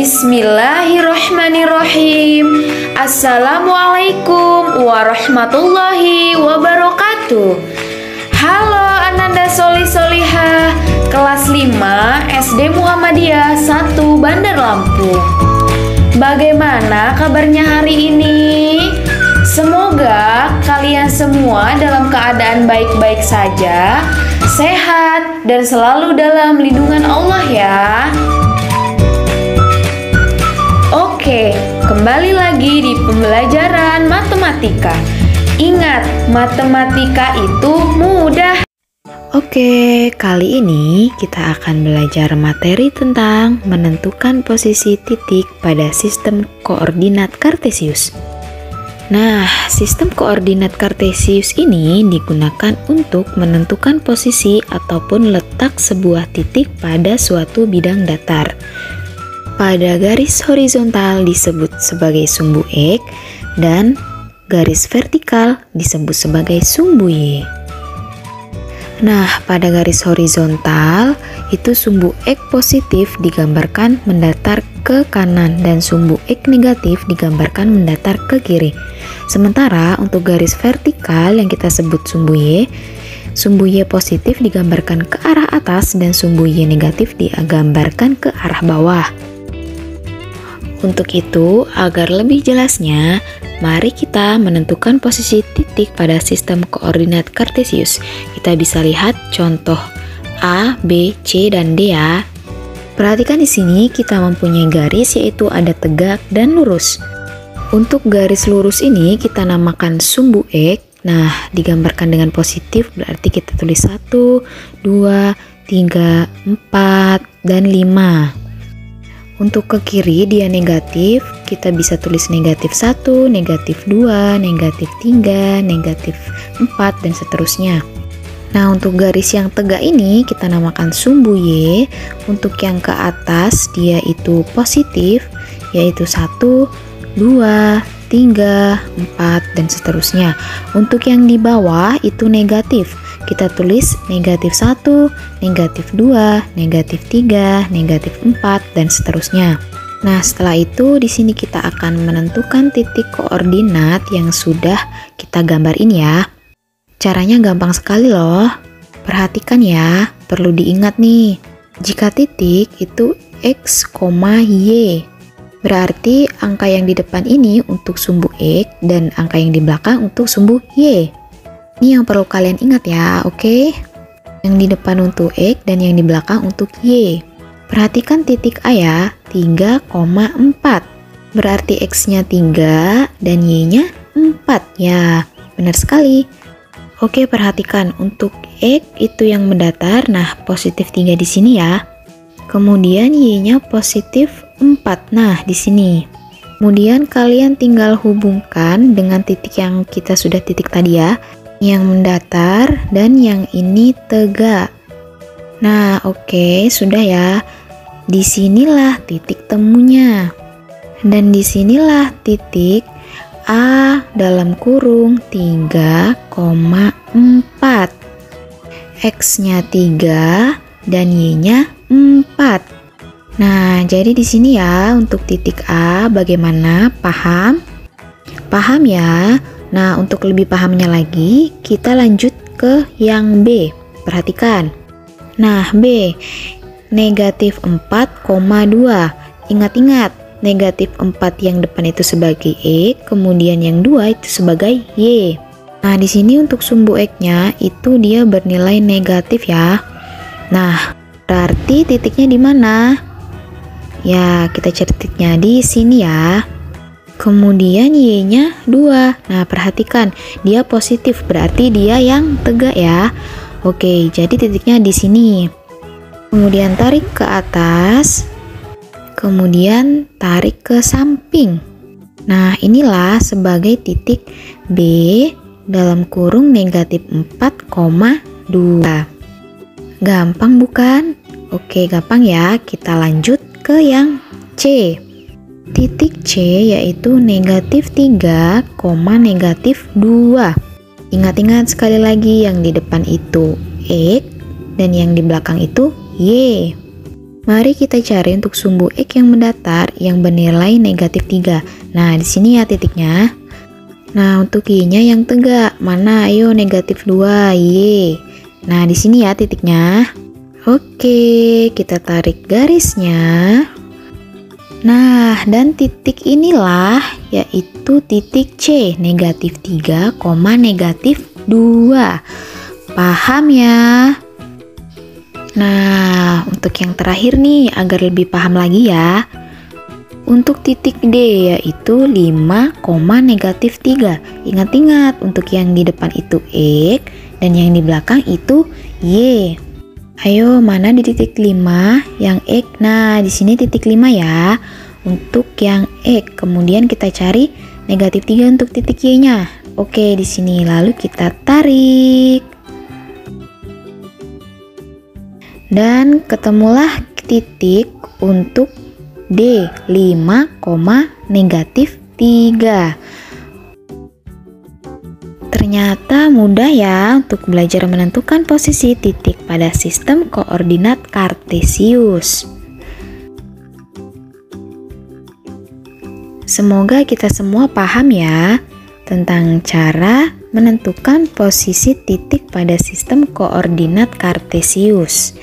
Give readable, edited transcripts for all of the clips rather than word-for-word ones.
Bismillahirrohmanirrohim. Assalamualaikum warahmatullahi wabarakatuh. Halo Ananda Solih-Solihah, kelas 5 SD Muhammadiyah 1 Bandar Lampung. Bagaimana kabarnya hari ini? Semoga kalian semua dalam keadaan baik-baik saja, sehat, dan selalu dalam lindungan Allah ya. Oke, kembali lagi di pembelajaran matematika. Ingat, matematika itu mudah. Oke, kali ini kita akan belajar materi tentang menentukan posisi titik pada sistem koordinat Kartesius. Nah, sistem koordinat Kartesius ini digunakan untuk menentukan posisi ataupun letak sebuah titik pada suatu bidang datar. Pada garis horizontal disebut sebagai sumbu X dan garis vertikal disebut sebagai sumbu Y. Nah, pada garis horizontal itu sumbu X positif digambarkan mendatar ke kanan dan sumbu X negatif digambarkan mendatar ke kiri. Sementara untuk garis vertikal yang kita sebut sumbu Y positif digambarkan ke arah atas dan sumbu Y negatif digambarkan ke arah bawah. Untuk itu, agar lebih jelasnya, mari kita menentukan posisi titik pada sistem koordinat Kartesius. Kita bisa lihat contoh A, B, C, dan D ya. Perhatikan di sini kita mempunyai garis yaitu ada tegak dan lurus. Untuk garis lurus ini kita namakan sumbu X. Nah, digambarkan dengan positif berarti kita tulis 1, 2, 3, 4, dan 5. Untuk ke kiri dia negatif, kita bisa tulis negatif 1, negatif 2, negatif 3, negatif 4, dan seterusnya. Nah, untuk garis yang tegak ini kita namakan sumbu Y. Untuk yang ke atas dia itu positif, yaitu 1, 2, 3, 4, dan seterusnya. Untuk yang di bawah itu negatif. Kita tulis negatif 1, negatif 2, negatif 3, negatif 4, dan seterusnya. Nah, setelah itu di sini kita akan menentukan titik koordinat yang sudah kita gambarin ya. Caranya gampang sekali loh. Perhatikan ya, perlu diingat nih. Jika titik itu X, Y, berarti angka yang di depan ini untuk sumbu X dan angka yang di belakang untuk sumbu Y. Ini yang perlu kalian ingat ya, oke? Yang di depan untuk X dan yang di belakang untuk Y. Perhatikan titik A ya, 3,4. Berarti X-nya 3 dan Y-nya 4. Ya, benar sekali. Oke, perhatikan untuk X itu yang mendatar, nah positif 3 di sini ya. Kemudian Y-nya positif 4, nah di sini. Kemudian kalian tinggal hubungkan dengan titik yang kita sudah titik tadi ya. Yang mendatar dan yang ini tegak. Nah, oke, sudah ya. Disinilah titik temunya. Dan disinilah titik A dalam kurung 3,4. X-nya 3 dan Y-nya 4. Nah, jadi di sini ya untuk titik A bagaimana? Paham? Paham ya? Nah, untuk lebih pahamnya lagi, kita lanjut ke yang B. Perhatikan. Nah, B, negatif 4,2. Ingat-ingat, negatif 4 yang depan itu sebagai X, kemudian yang 2 itu sebagai Y. Nah, di sini untuk sumbu X-nya itu dia bernilai negatif ya. Nah, berarti titiknya di mana? Ya, kita cari titiknya di sini ya. Kemudian Y-nya 2. Nah, perhatikan, dia positif, berarti dia yang tegak ya. Oke, jadi titiknya di sini. Kemudian tarik ke atas. Kemudian tarik ke samping. Nah, inilah sebagai titik B dalam kurung negatif 4,2. Gampang bukan? Oke, gampang ya. Kita lanjut ke yang C. Titik C yaitu negatif 3, negatif 2. Ingat-ingat sekali lagi yang di depan itu X dan yang di belakang itu Y. Mari kita cari untuk sumbu X yang mendatar yang bernilai negatif 3. Nah, di sini ya titiknya. Nah, untuk Y-nya yang tegak. Mana? Ayo, negatif 2, Y. Nah, di sini ya titiknya. Oke, kita tarik garisnya. Nah, dan titik inilah yaitu titik C, negatif 3, negatif 2. Paham ya? Nah, untuk yang terakhir nih, agar lebih paham lagi ya. Untuk titik D yaitu 5, negatif 3. Ingat-ingat, untuk yang di depan itu X dan yang di belakang itu Y. Ayo, mana di titik 5 yang X? Nah, di sini titik 5 ya. Untuk yang X, kemudian kita cari negatif 3 untuk titik Y-nya. Oke, di sini lalu kita tarik. Dan ketemulah titik untuk D, 5, negatif 3. Ternyata mudah ya untuk belajar menentukan posisi titik pada sistem koordinat Kartesius. Semoga kita semua paham ya tentang cara menentukan posisi titik pada sistem koordinat Kartesius.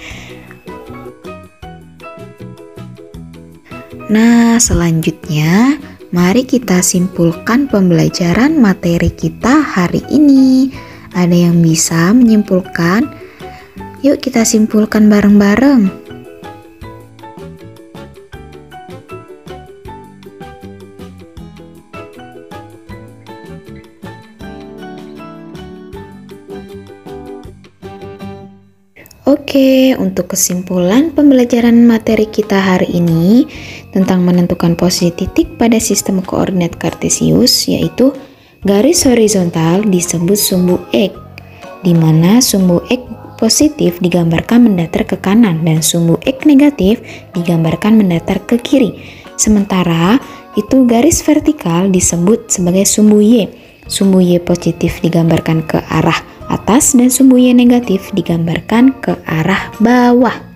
Nah, selanjutnya mari kita simpulkan pembelajaran materi kita hari ini. Ada yang bisa menyimpulkan? Yuk kita simpulkan bareng-bareng. Oke, untuk kesimpulan pembelajaran materi kita hari ini tentang menentukan posisi titik pada sistem koordinat Kartesius, yaitu garis horizontal disebut sumbu X, di mana sumbu X positif digambarkan mendatar ke kanan dan sumbu X negatif digambarkan mendatar ke kiri. Sementara itu garis vertikal disebut sebagai sumbu Y. Sumbu Y positif digambarkan ke arah atas dan sumbu Y negatif digambarkan ke arah bawah.